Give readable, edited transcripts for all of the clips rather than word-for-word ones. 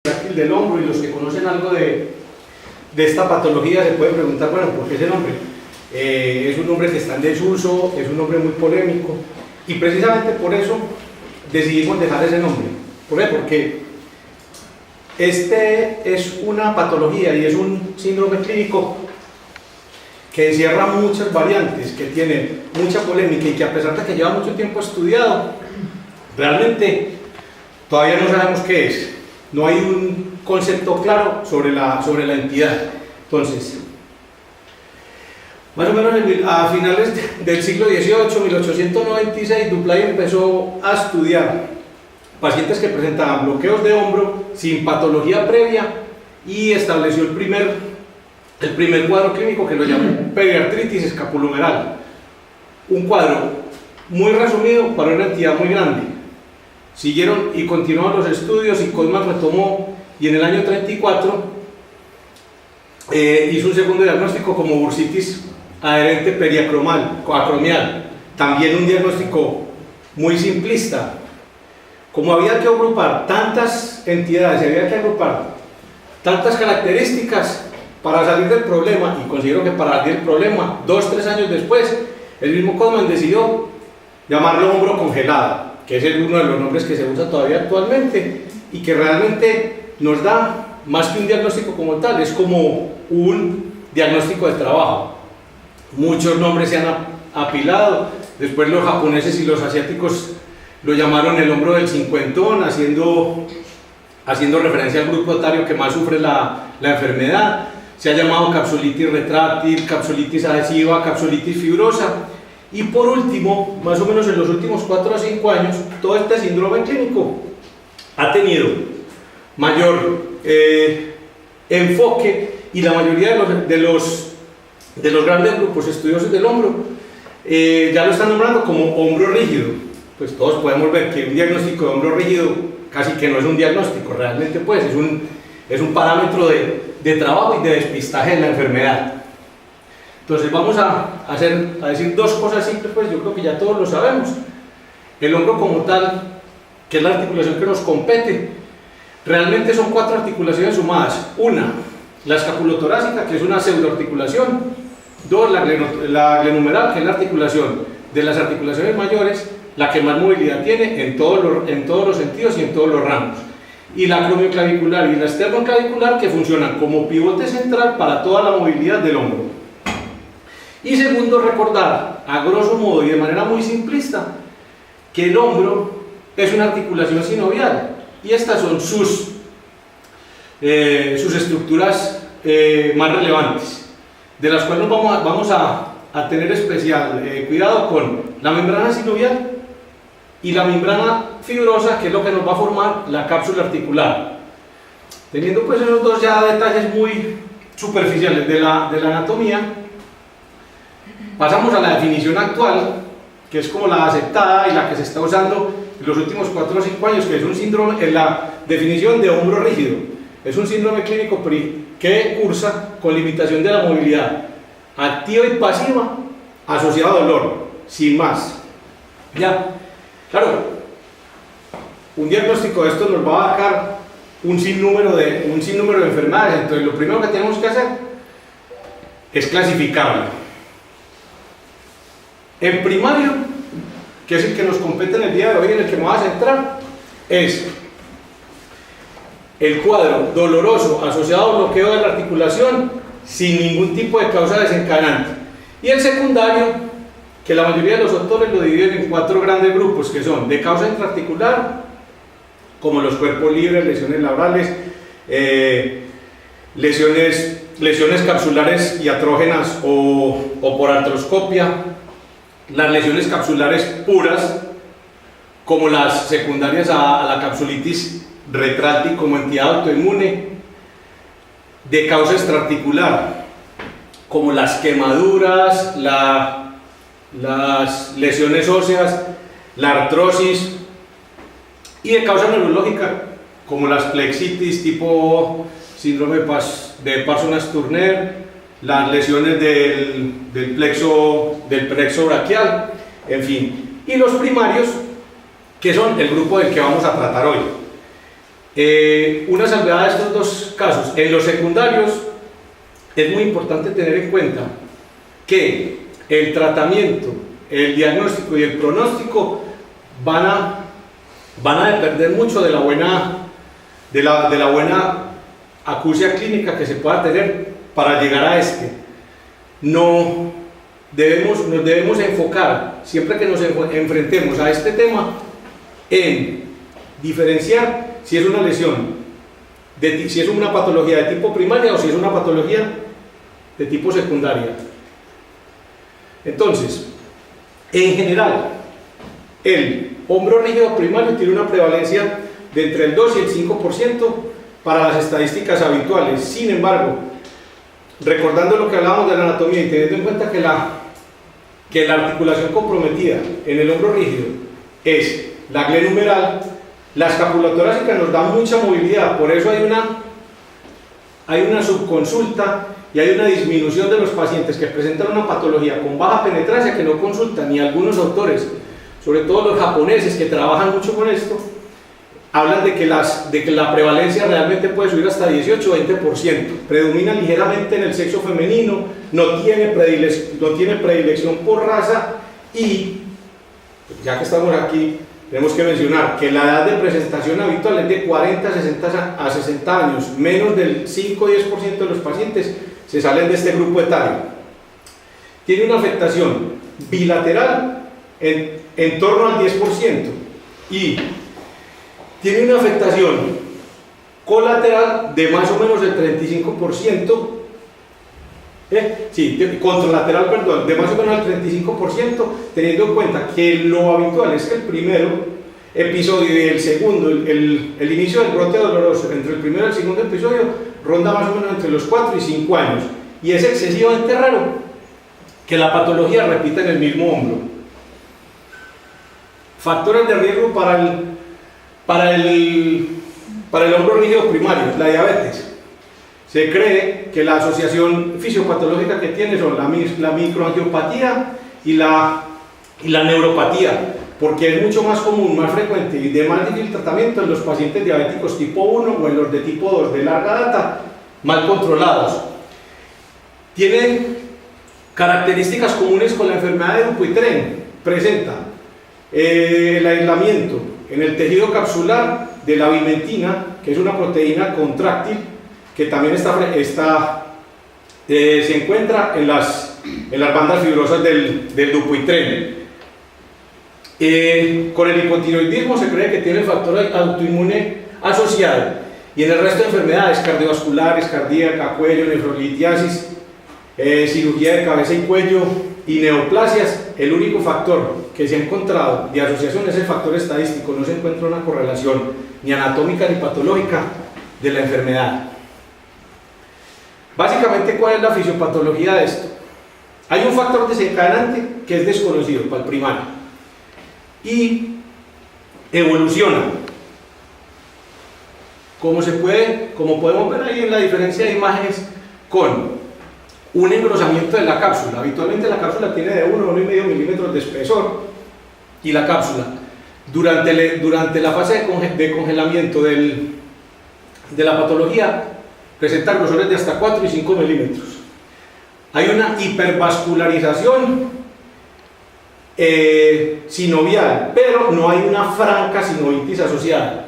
retráctil del hombro, y los que conocen algo de esta patología se pueden preguntar, bueno, ¿por qué ese nombre? Es un nombre que está en desuso, es un nombre muy polémico, y precisamente por eso decidimos dejar ese nombre. ¿Por qué? Porque este es una patología y es un síndrome clínico que encierra muchas variantes, que tiene mucha polémica y que, a pesar de que lleva mucho tiempo estudiado, realmente todavía no sabemos qué es. No hay un concepto claro sobre la entidad. Entonces, más o menos a finales del siglo XVIII, 1896, Duplay empezó a estudiar pacientes que presentaban bloqueos de hombro sin patología previa y estableció el primer cuadro clínico, que lo llamó periartritis escapulohumeral. Un cuadro muy resumido para una entidad muy grande. Siguieron y continuaron los estudios, y Cosmas retomó, y en el año 34 hizo un segundo diagnóstico como bursitis adherente periacromial, también un diagnóstico muy simplista. Como había que agrupar tantas entidades, había que agrupar tantas características para salir del problema, y considero que para salir del problema, 2-3 años después, el mismo Cosman decidió llamarlo hombro congelado, que es uno de los nombres que se usa todavía actualmente, y que realmente nos da más que un diagnóstico como tal, es como un diagnóstico de trabajo. Muchos nombres se han apilado, después los japoneses y los asiáticos lo llamaron el hombro del cincuentón, haciendo referencia al grupo etario que más sufre la enfermedad. Se ha llamado capsulitis retráctil, capsulitis adhesiva, capsulitis fibrosa. Y por último, más o menos en los últimos 4 o 5 años, todo este síndrome clínico ha tenido mayor enfoque, y la mayoría de los grandes grupos estudiosos del hombro ya lo están nombrando como hombro rígido. Pues todos podemos ver que un diagnóstico de hombro rígido casi que no es un diagnóstico, realmente pues es un parámetro de trabajo y de despistaje de la enfermedad. Entonces vamos a decir 2 cosas simples, pues yo creo que ya todos lo sabemos. El hombro como tal, que es la articulación que nos compete, realmente son 4 articulaciones sumadas. Una, la escapulotorácica, que es una pseudoarticulación. 2, la glenumeral, que es la articulación de las articulaciones mayores, la que más movilidad tiene en todos los sentidos y en todos los rangos. Y la acromioclavicular y la esternoclavicular, que funcionan como pivote central para toda la movilidad del hombro. Y segundo, recordar, a grosso modo y de manera muy simplista, que el hombro es una articulación sinovial, y estas son sus estructuras más relevantes, de las cuales vamos a tener especial cuidado con la membrana sinovial y la membrana fibrosa, que es lo que nos va a formar la cápsula articular. Teniendo pues esos 2 ya detalles muy superficiales de la anatomía, pasamos a la definición actual, que es como la aceptada y la que se está usando en los últimos 4 o 5 años, que es un síndrome, en la definición de hombro rígido. Es un síndrome clínico que cursa con limitación de la movilidad activa y pasiva asociado a dolor, sin más. Ya, claro, un diagnóstico de esto nos va a abarcar un sinnúmero de enfermedades. Entonces lo primero que tenemos que hacer es clasificarlo. En primario, que es el que nos compete en el día de hoy, en el que me voy a centrar, es el cuadro doloroso asociado al bloqueo de la articulación sin ningún tipo de causa desencadenante. Y el secundario, que la mayoría de los autores lo dividen en 4 grandes grupos, que son de causa intraarticular, como los cuerpos libres, lesiones labrales, lesiones capsulares iatrógenas o por artroscopia, las lesiones capsulares puras, como las secundarias a la capsulitis retráctil como entidad autoinmune, de causa extraarticular, como las quemaduras, las lesiones óseas, la artrosis, y de causa neurológica, como las plexitis tipo síndrome de Parsonage-Turner, las lesiones del plexo braquial, en fin. Y los primarios, que son el grupo del que vamos a tratar hoy. Una salvedad de estos dos casos: en los secundarios es muy importante tener en cuenta que el tratamiento, el diagnóstico y el pronóstico van a depender mucho de la buena acucia clínica que se pueda tener para llegar a este. Nos debemos enfocar, siempre que nos enfrentemos a este tema, en diferenciar si es una lesión, si es una patología de tipo primaria o si es una patología de tipo secundaria. Entonces, en general, el hombro rígido primario tiene una prevalencia de entre el 2 y el 5% para las estadísticas habituales. Sin embargo, recordando lo que hablábamos de la anatomía y teniendo en cuenta que la articulación comprometida en el hombro rígido es la glenumeral, la escapulotorácica nos da mucha movilidad, por eso hay una subconsulta y hay una disminución de los pacientes que presentan una patología con baja penetrancia que no consultan, y algunos autores, sobre todo los japoneses que trabajan mucho con esto, hablan de que la prevalencia realmente puede subir hasta 18 o 20%, predomina ligeramente en el sexo femenino, no tiene predilección por raza, y ya que estamos aquí, tenemos que mencionar que la edad de presentación habitual es de 40 a 60 años, menos del 5 o 10% de los pacientes se salen de este grupo etario. Tiene una afectación bilateral en torno al 10% y tiene una afectación colateral de más o menos el 35%, contralateral, perdón, de más o menos el 35%, teniendo en cuenta que lo habitual es que el primero episodio y el segundo, el inicio del brote doloroso, entre el primero y el segundo episodio, ronda más o menos entre los 4 y 5 años, y es excesivamente raro que la patología repita en el mismo hombro. Factores de riesgo para el hombro rígido primario, la diabetes. Se cree que la asociación fisiopatológica que tiene son la microangiopatía y la neuropatía, porque es mucho más común, más frecuente y de más difícil tratamiento en los pacientes diabéticos tipo 1 o en los de tipo 2 de larga data, mal controlados. Tienen características comunes con la enfermedad de Dupuytren. Presenta el aislamiento en el tejido capsular de la vimentina, que es una proteína contráctil que también se encuentra en las bandas fibrosas del Dupuytren. Con el hipotiroidismo se cree que tiene el factor autoinmune asociado, y en el resto de enfermedades cardiovasculares, cardíaca, cuello, nefrolitiasis, cirugía de cabeza y cuello y neoplasias, el único factor que se ha encontrado de asociación es el factor estadístico. No se encuentra una correlación ni anatómica ni patológica de la enfermedad. Básicamente, ¿cuál es la fisiopatología de esto? Hay un factor desencadenante que es desconocido para el primario y evoluciona, como podemos ver ahí en la diferencia de imágenes, con un engrosamiento de la cápsula. Habitualmente la cápsula tiene de 1 a 1,5 milímetros de espesor, y la cápsula durante la fase de congelamiento de la patología presenta grosores de hasta 4 y 5 milímetros. Hay una hipervascularización sinovial, pero no hay una franca sinovitis asociada.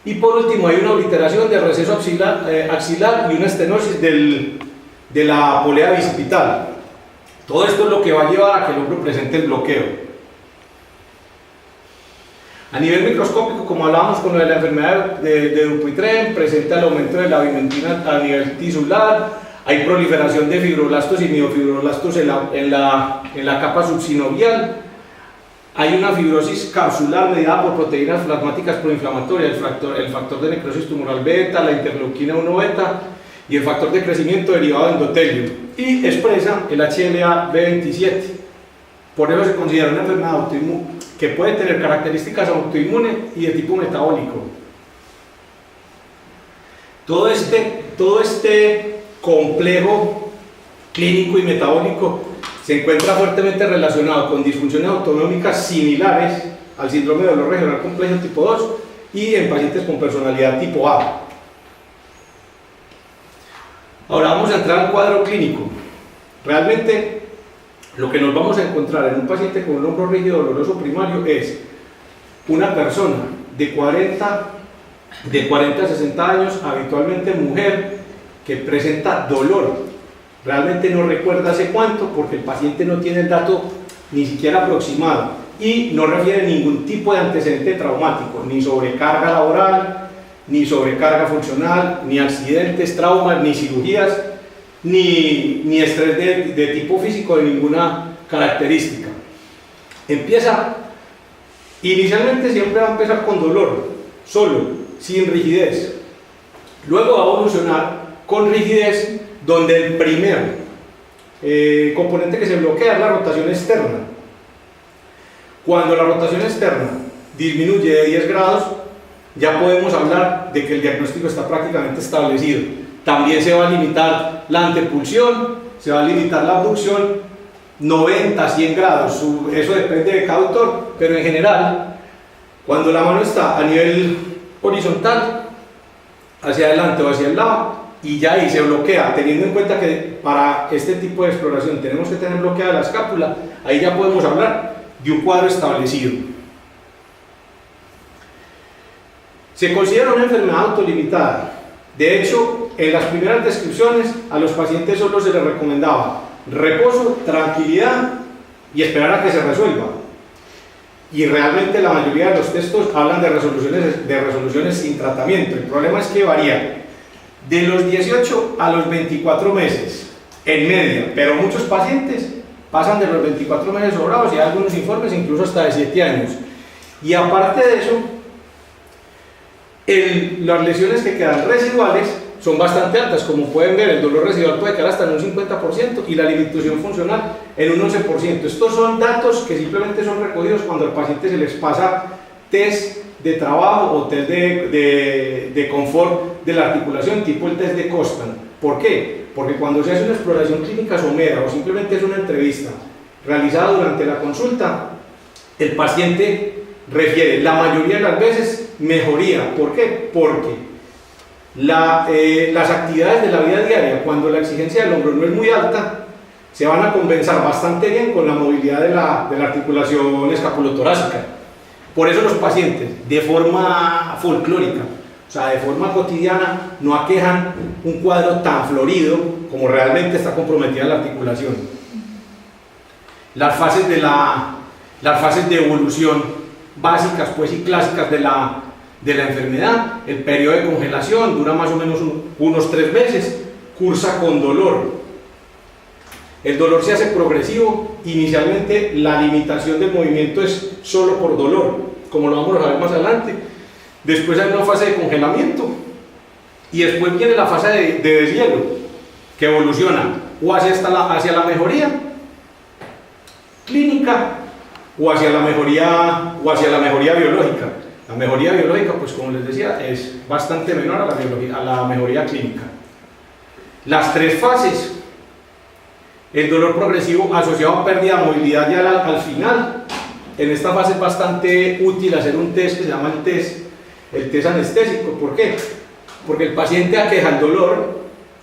Y por último, hay una obliteración del receso axilar y una estenosis de la polea bicipital. Todo esto es lo que va a llevar a que el hombro presente el bloqueo. A nivel microscópico, como hablábamos con lo de la enfermedad de Dupuytren, presenta el aumento de la vimentina a nivel tisular, hay proliferación de fibroblastos y miofibroblastos en la capa subsinovial, hay una fibrosis capsular mediada por proteínas plasmáticas proinflamatorias, el factor de necrosis tumoral beta, la interleuquina 1 beta y el factor de crecimiento derivado de endotelio, y expresa el HLA-B27. Por eso se considera una enfermedad autoinmune que puede tener características autoinmunes y de tipo metabólico. Todo este complejo clínico y metabólico se encuentra fuertemente relacionado con disfunciones autonómicas similares al síndrome de dolor regional complejo tipo 2 y en pacientes con personalidad tipo A. Ahora vamos a entrar al cuadro clínico. Realmente lo que nos vamos a encontrar en un paciente con un hombro rígido doloroso primario es una persona de 40 a 60 años, habitualmente mujer, que presenta dolor. Realmente no recuerda hace cuánto porque el paciente no tiene el dato ni siquiera aproximado y no refiere ningún tipo de antecedente traumático, ni sobrecarga laboral, ni sobrecarga funcional, ni accidentes, traumas, ni cirugías, ni estrés de tipo físico de ninguna característica. Inicialmente siempre va a empezar con dolor, solo, sin rigidez. Luego va a evolucionar con rigidez, donde el primer componente que se bloquea es la rotación externa. Cuando la rotación externa disminuye de 10 grados, ya podemos hablar de que el diagnóstico está prácticamente establecido. También se va a limitar la antepulsión, se va a limitar la abducción, 90, 100 grados, eso depende de cada autor, pero en general, cuando la mano está a nivel horizontal, hacia adelante o hacia el lado, y ya ahí se bloquea, teniendo en cuenta que para este tipo de exploración tenemos que tener bloqueada la escápula, ahí ya podemos hablar de un cuadro establecido. Se considera una enfermedad autolimitada. De hecho, en las primeras descripciones a los pacientes solo se les recomendaba reposo, tranquilidad y esperar a que se resuelva. Y realmente la mayoría de los textos hablan de resoluciones sin tratamiento. El problema es que varía de los 18 a los 24 meses en media, pero muchos pacientes pasan de los 24 meses sobrados y hay algunos informes incluso hasta de 7 años. Y aparte de eso, las lesiones que quedan residuales son bastante altas. Como pueden ver, el dolor residual puede quedar hasta en un 50% y la limitación funcional en un 11%. Estos son datos que simplemente son recogidos cuando al paciente se les pasa test de trabajo o test de confort de la articulación, tipo el test de Costan. ¿Por qué? Porque cuando se hace una exploración clínica somera o simplemente es una entrevista realizada durante la consulta, el paciente refiere la mayoría de las veces mejoría. ¿Por qué? Porque las actividades de la vida diaria, cuando la exigencia del hombro no es muy alta, se van a compensar bastante bien con la movilidad de la articulación escapulotorácica. Por eso los pacientes, de forma folclórica, o sea, de forma cotidiana, no aquejan un cuadro tan florido como realmente está comprometida la articulación. Las fases de evolución básicas pues, y clásicas de la enfermedad: el periodo de congelación dura más o menos unos 3 meses, cursa con dolor. El dolor se hace progresivo. Inicialmente la limitación del movimiento es solo por dolor, como lo vamos a ver más adelante. Después hay una fase de congelamiento y después viene la fase de deshielo, que evoluciona o hacia la mejoría clínica o hacia la mejoría biológica. La mejoría biológica, pues como les decía, es bastante menor a la mejoría clínica. Las 3 fases: el dolor progresivo asociado a pérdida de movilidad ya al final. En esta fase es bastante útil hacer un test que se llama el test anestésico. ¿Por qué? Porque el paciente aqueja el dolor,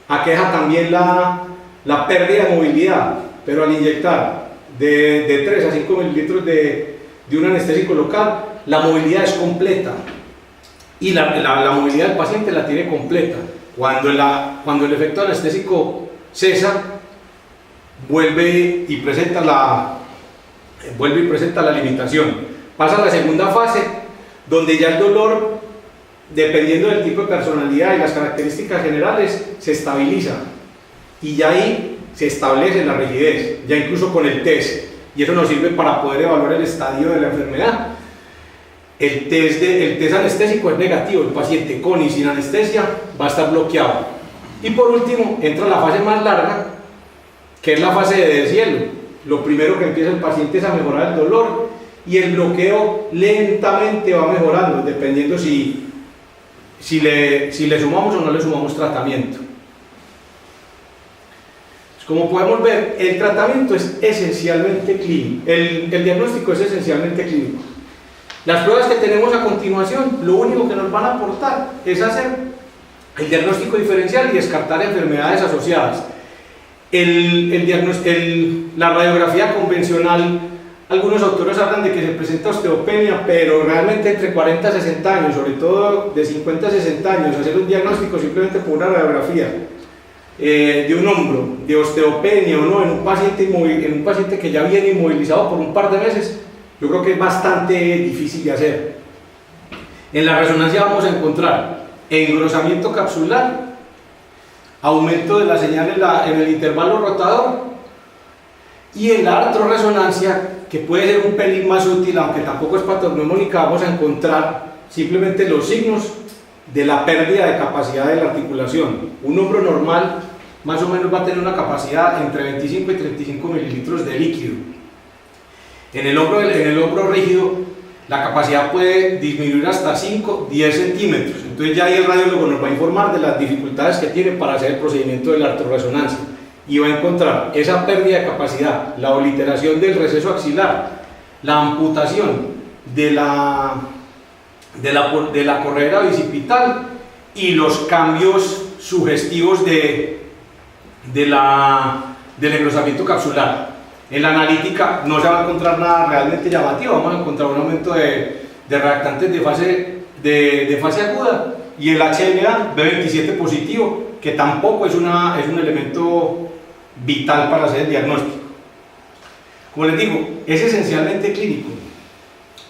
aqueja también la pérdida de movilidad, pero al inyectar de 3 a 5 mililitros de un anestésico local, la movilidad es completa y la movilidad del paciente la tiene completa. Cuando el efecto anestésico cesa, vuelve y presenta la limitación. Pasa a la segunda fase, donde ya el dolor, dependiendo del tipo de personalidad y las características generales, se estabiliza y ya ahí se establece la rigidez, ya incluso con el test, y eso nos sirve para poder evaluar el estadio de la enfermedad. El test anestésico es negativo, el paciente con y sin anestesia va a estar bloqueado. Y por último entra la fase más larga, que es la fase de deshielo. Lo primero que empieza el paciente es a mejorar el dolor y el bloqueo lentamente va mejorando, dependiendo si le sumamos o no le sumamos tratamiento. Como podemos ver, el tratamiento es esencialmente clínico, el diagnóstico es esencialmente clínico. Las pruebas que tenemos a continuación, lo único que nos van a aportar es hacer el diagnóstico diferencial y descartar enfermedades asociadas. La radiografía convencional, algunos autores hablan de que se presenta osteopenia, pero realmente entre 40 y 60 años, sobre todo de 50 a 60 años, hacer un diagnóstico simplemente por una radiografía de un hombro, de osteopenia o no, en un paciente que ya viene inmovilizado por un par de meses, yo creo que es bastante difícil de hacer. En la resonancia vamos a encontrar engrosamiento capsular, aumento de la señal en el intervalo rotador, y en la artrorresonancia, que puede ser un pelín más útil, aunque tampoco es patognomónica, vamos a encontrar simplemente los signos de la pérdida de capacidad de la articulación. Un hombro normal más o menos va a tener una capacidad entre 25 y 35 mililitros de líquido. En el hombro rígido la capacidad puede disminuir hasta 5-10 centímetros. Entonces ya ahí el radiólogo nos va a informar de las dificultades que tiene para hacer el procedimiento de la artrorresonancia, y va a encontrar esa pérdida de capacidad, la obliteración del receso axilar, la amputación de la correa bicipital y los cambios sugestivos del engrosamiento capsular. En la analítica no se va a encontrar nada realmente llamativo, vamos a encontrar un aumento de reactantes de fase aguda, y el HLA B27 positivo, que tampoco es un elemento vital para hacer el diagnóstico. Como les digo, es esencialmente clínico.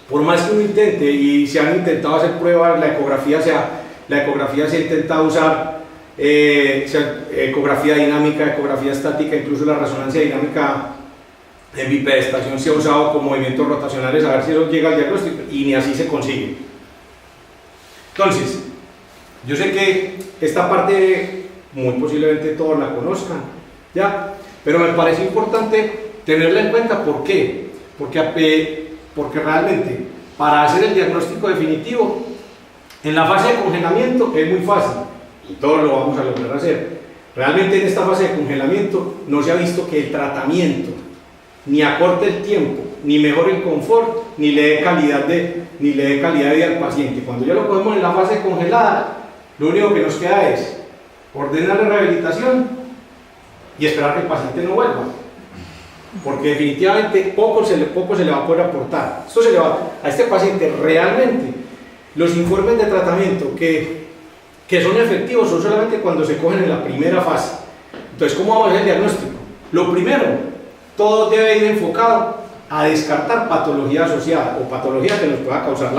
Por más que uno intente, y se han intentado hacer pruebas, la ecografía se ha intentado usar, ecografía dinámica, ecografía estática, incluso la resonancia dinámica en bipedestación se ha usado con movimientos rotacionales a ver si eso llega al diagnóstico, y ni así se consigue. Entonces, yo sé que esta parte muy posiblemente todos la conozcan, ¿ya? Pero me parece importante tenerla en cuenta. ¿Por qué? Porque realmente para hacer el diagnóstico definitivo en la fase de congelamiento es muy fácil y todos lo vamos a lograr hacer. Realmente en esta fase de congelamiento no se ha visto que el tratamiento ni acorte el tiempo, ni mejore el confort, ni le dé calidad de vida al paciente. Cuando ya lo cogemos en la fase congelada, lo único que nos queda es ordenar la rehabilitación y esperar que el paciente no vuelva, porque definitivamente poco se le va a poder aportar. Esto se le va a este paciente realmente. Los informes de tratamiento que son efectivos son solamente cuando se cogen en la primera fase. Entonces, ¿cómo vamos a hacer el diagnóstico? Lo primero, todo debe ir enfocado a descartar patología asociada o patología que nos pueda causar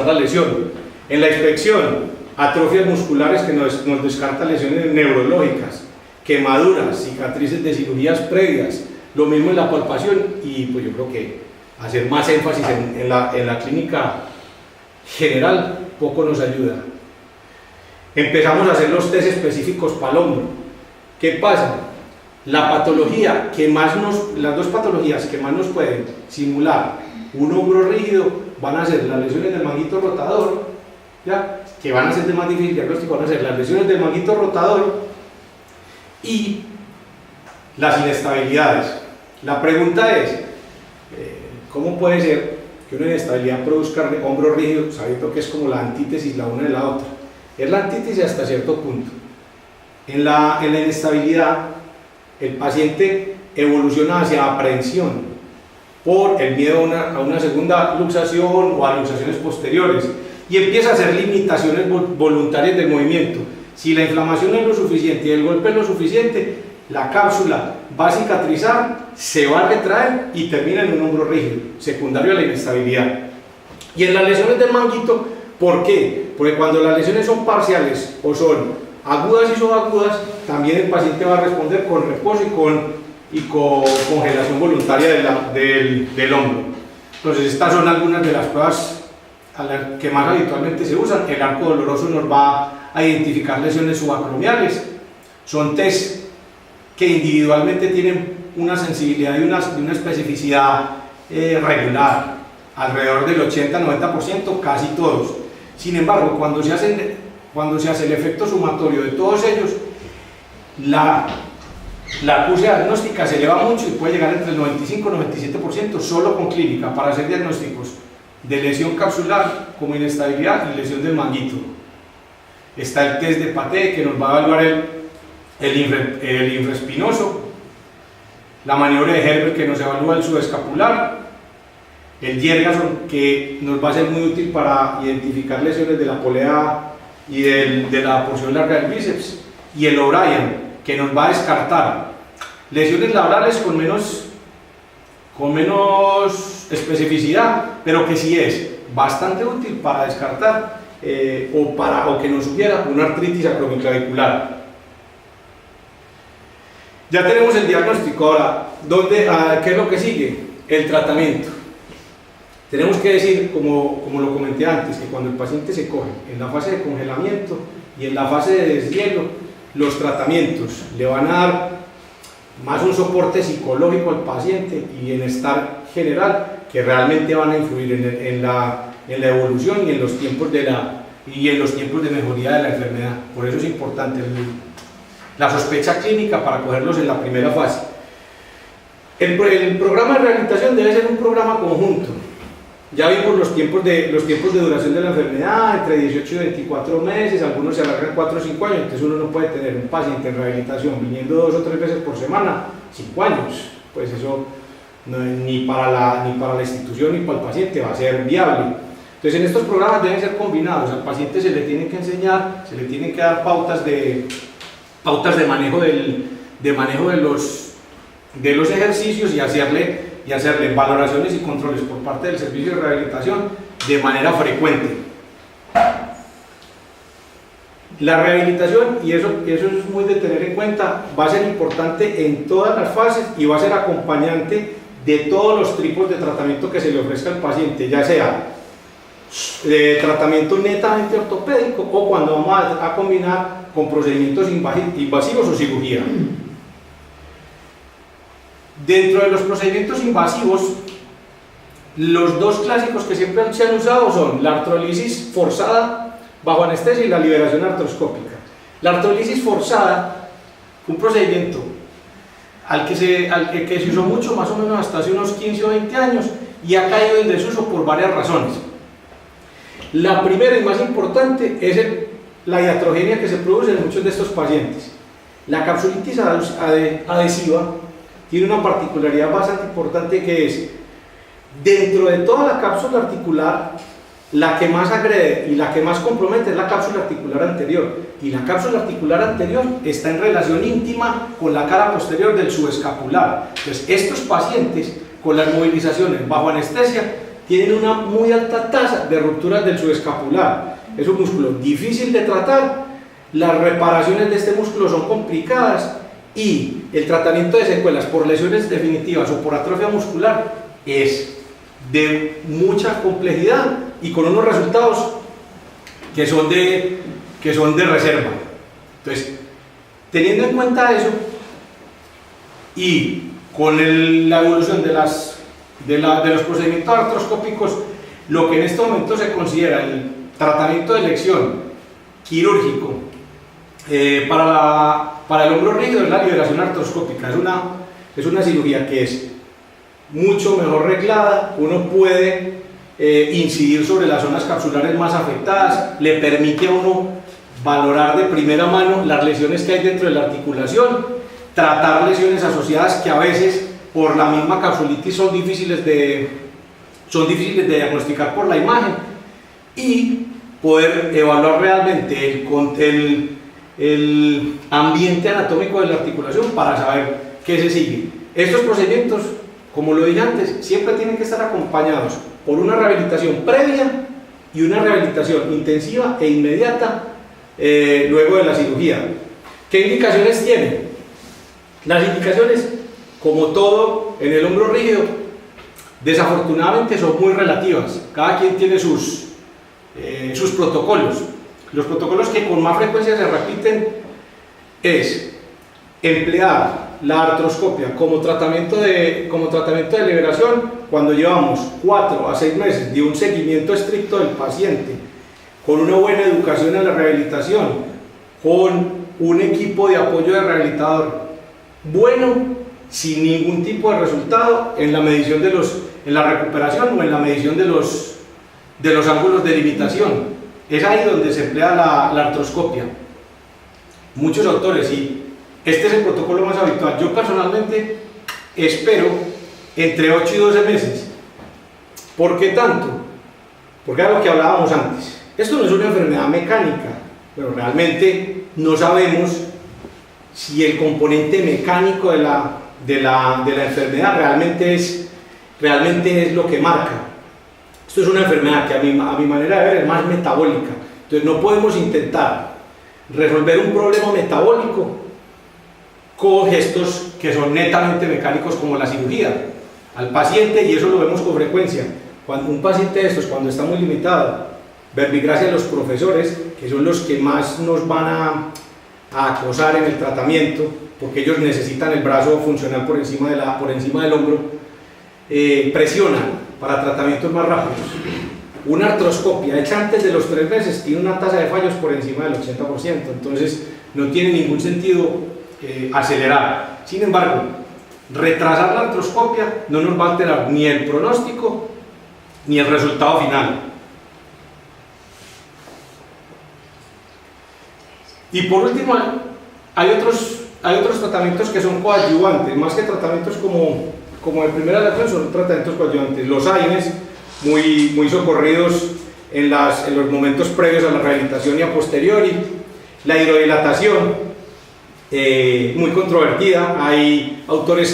la lesión. En la inspección, atrofias musculares que nos descartan lesiones neurológicas, quemaduras, cicatrices de cirugías previas, lo mismo en la palpación, y pues yo creo que hacer más énfasis en la clínica general poco nos ayuda. Empezamos a hacer los test específicos para el hombro. ¿Qué pasa? Las dos patologías que más nos pueden simular un hombro rígido van a ser las lesiones del manguito rotador, ¿ya? Que van a ser de más difícil diagnóstico, van a ser las lesiones del manguito rotador y las inestabilidades. La pregunta es, ¿cómo puede ser que una inestabilidad produzca hombro rígido, sabiendo que es como la antítesis la una de la otra? Es la antítesis hasta cierto punto. En la inestabilidad, el paciente evoluciona hacia aprehensión por el miedo a una segunda luxación o a luxaciones posteriores, y empieza a hacer limitaciones voluntarias del movimiento. Si la inflamación es lo suficiente y el golpe es lo suficiente, la cápsula va a cicatrizar, se va a retraer y termina en un hombro rígido, secundario a la inestabilidad. Y en las lesiones del manguito, ¿por qué? Porque cuando las lesiones son parciales o son agudas y subagudas, también el paciente va a responder con reposo y con congelación voluntaria del hombro. Entonces, estas son algunas de las pruebas que más habitualmente se usan. El arco doloroso nos va a identificar lesiones subacromiales. Son test que individualmente tienen una sensibilidad y una especificidad regular, alrededor del 80-90%, casi todos. Sin embargo, cuando se hace el efecto sumatorio de todos ellos, la acucia diagnóstica se eleva mucho y puede llegar entre el 95-97% solo con clínica para hacer diagnósticos de lesión capsular como inestabilidad y lesión del manguito. Está el test de Paté, que nos va a evaluar el infraespinoso, la maniobra de Herbert, que nos evalúa el subescapular, el Jergensen, que nos va a ser muy útil para identificar lesiones de la polea y de la porción larga del bíceps, y el O'Brien, que nos va a descartar lesiones laborales con menos especificidad, pero que sí es bastante útil para descartar o que nos sugiera una artritis acromioclavicular. Ya tenemos el diagnóstico. Ahora, ¿qué es lo que sigue? El tratamiento. Tenemos que decir, como lo comenté antes, que cuando el paciente se coge en la fase de congelamiento y en la fase de deshielo, los tratamientos le van a dar más un soporte psicológico al paciente y bienestar general, que realmente van a influir en la evolución y en los tiempos de mejoría de la enfermedad. Por eso es importante la sospecha clínica para cogerlos en la primera fase. El programa de rehabilitación debe ser un programa conjunto. Ya vimos los tiempos de duración de la enfermedad, entre 18 y 24 meses, algunos se alargan 4 o 5 años, entonces uno no puede tener un paciente en rehabilitación viniendo 2 o 3 veces por semana, 5 años, pues eso ni para la institución ni para el paciente va a ser viable. Entonces en estos programas deben ser combinados, al paciente se le tienen que enseñar, se le tienen que dar pautas de manejo de los ejercicios y hacerle valoraciones y controles por parte del servicio de rehabilitación de manera frecuente. La rehabilitación, y eso es muy de tener en cuenta, va a ser importante en todas las fases y va a ser acompañante de todos los tipos de tratamiento que se le ofrezca al paciente, ya sea de tratamiento netamente ortopédico o cuando vamos a combinar con procedimientos invasivos o cirugía. Dentro de los procedimientos invasivos, los dos clásicos que siempre se han usado son la artrolisis forzada bajo anestesia y la liberación artroscópica. La artrolisis forzada, un procedimiento al que se usó mucho, más o menos hasta hace unos 15 o 20 años, y ha caído en desuso por varias razones. La primera y más importante es la iatrogenia que se produce en muchos de estos pacientes. La capsulitis adhesiva tiene una particularidad bastante importante, que es, dentro de toda la cápsula articular, la que más agrede y la que más compromete es la cápsula articular anterior, y la cápsula articular anterior está en relación íntima con la cara posterior del subescapular. Entonces estos pacientes con las movilizaciones bajo anestesia tienen una muy alta tasa de rupturas del subescapular. Es un músculo difícil de tratar, las reparaciones de este músculo son complicadas y el tratamiento de secuelas por lesiones definitivas o por atrofia muscular es de mucha complejidad y con unos resultados que son de reserva. Entonces, teniendo en cuenta eso y con la evolución de los procedimientos artroscópicos, lo que en este momento se considera el tratamiento de elección quirúrgico para el hombro rígido es la liberación artroscópica. Es una cirugía que es mucho mejor reglada, uno puede incidir sobre las zonas capsulares más afectadas, le permite a uno valorar de primera mano las lesiones que hay dentro de la articulación, tratar lesiones asociadas que a veces por la misma capsulitis son difíciles de diagnosticar por la imagen, y poder evaluar realmente el ambiente anatómico de la articulación para saber qué se sigue. Estos procedimientos, como lo dije antes, siempre tienen que estar acompañados por una rehabilitación previa y una rehabilitación intensiva e inmediata luego de la cirugía. ¿Qué indicaciones tienen? Las indicaciones, como todo en el hombro rígido, desafortunadamente son muy relativas. Cada quien tiene sus protocolos. Los protocolos que con más frecuencia se repiten es emplear la artroscopia como tratamiento de liberación cuando llevamos 4 a 6 meses de un seguimiento estricto del paciente, con una buena educación en la rehabilitación, con un equipo de apoyo de rehabilitador bueno, sin ningún tipo de resultado en la medición en la recuperación o en la medición de los de los ángulos de limitación. Es ahí donde se emplea la artroscopia. Muchos autores, y este es el protocolo más habitual. Yo personalmente espero entre 8 y 12 meses. ¿Por qué tanto? Porque era lo que hablábamos antes. Esto no es una enfermedad mecánica, pero realmente no sabemos si el componente mecánico de la enfermedad realmente es lo que marca. Esto es una enfermedad que a mi manera de ver es más metabólica. Entonces no podemos intentar resolver un problema metabólico con gestos que son netamente mecánicos como la cirugía. Al paciente, y eso lo vemos con frecuencia, cuando un paciente de estos, cuando está muy limitado, verbigracia a los profesores, que son los que más nos van a acosar en el tratamiento, porque ellos necesitan el brazo funcional por encima del hombro, presionan para tratamientos más rápidos. Una artroscopia hecha antes de los 3 meses tiene una tasa de fallos por encima del 80%, entonces no tiene ningún sentido acelerar. Sin embargo, retrasar la artroscopia no nos va a alterar ni el pronóstico ni el resultado final. Y por último, hay otros tratamientos que son coadyuvantes, más que tratamientos como el primer alerción, son tratamientos coadyuvantes. Los AINES, muy socorridos en los momentos previos a la rehabilitación y a posteriori. La hidrodilatación, muy controvertida. Hay autores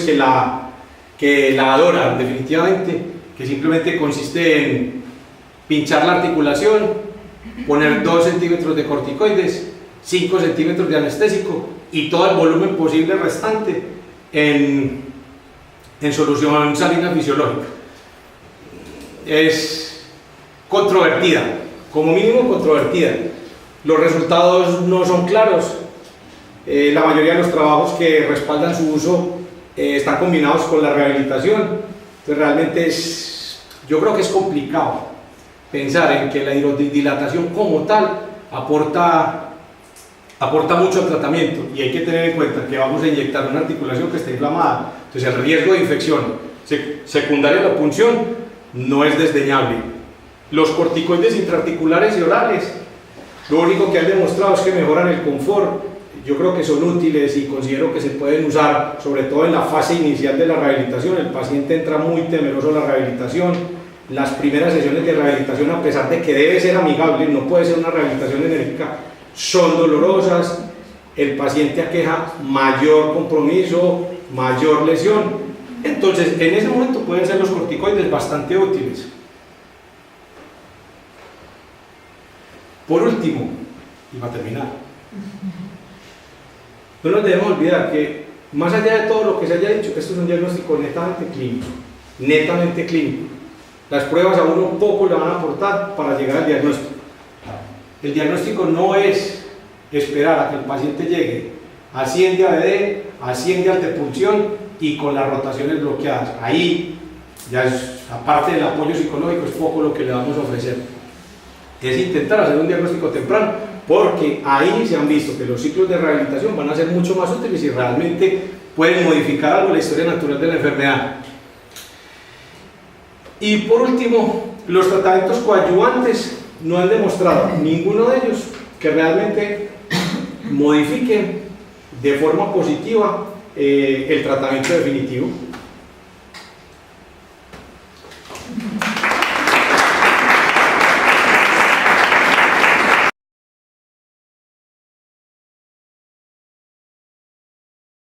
que la adoran definitivamente, que simplemente consiste en pinchar la articulación, poner 2 centímetros de corticoides, 5 centímetros de anestésico y todo el volumen posible restante en solución salina fisiológica. Es controvertida, como mínimo controvertida. Los resultados no son claros. La mayoría de los trabajos que respaldan su uso están combinados con la rehabilitación. Entonces realmente yo creo que es complicado pensar en que la hidrodilatación como tal aporta mucho al tratamiento, y hay que tener en cuenta que vamos a inyectar una articulación que está inflamada. Entonces el riesgo de infección secundaria a la punción no es desdeñable. Los corticoides intraarticulares y orales, lo único que han demostrado es que mejoran el confort. Yo creo que son útiles y considero que se pueden usar, sobre todo en la fase inicial de la rehabilitación. El paciente entra muy temeroso a la rehabilitación. Las primeras sesiones de rehabilitación, a pesar de que debe ser amigable, no puede ser una rehabilitación enérgica, son dolorosas. El paciente aqueja mayor compromiso, mayor lesión. Entonces, en ese momento pueden ser los corticoides bastante útiles. Por último, y para terminar, no nos debemos olvidar que, más allá de todo lo que se haya dicho, esto es un diagnóstico netamente clínico. Netamente clínico. Las pruebas a uno poco le van a aportar para llegar al diagnóstico. El diagnóstico no es esperar a que el paciente llegue a 100 de ABD, a 100 de altepulsión y con las rotaciones bloqueadas. Ahí, ya aparte del apoyo psicológico, es poco lo que le vamos a ofrecer. Es intentar hacer un diagnóstico temprano, porque ahí se han visto que los ciclos de rehabilitación van a ser mucho más útiles y realmente pueden modificar algo la historia natural de la enfermedad. Y por último, los tratamientos coadyuvantes no han demostrado, ninguno de ellos, que realmente modifiquen de forma positiva el tratamiento definitivo.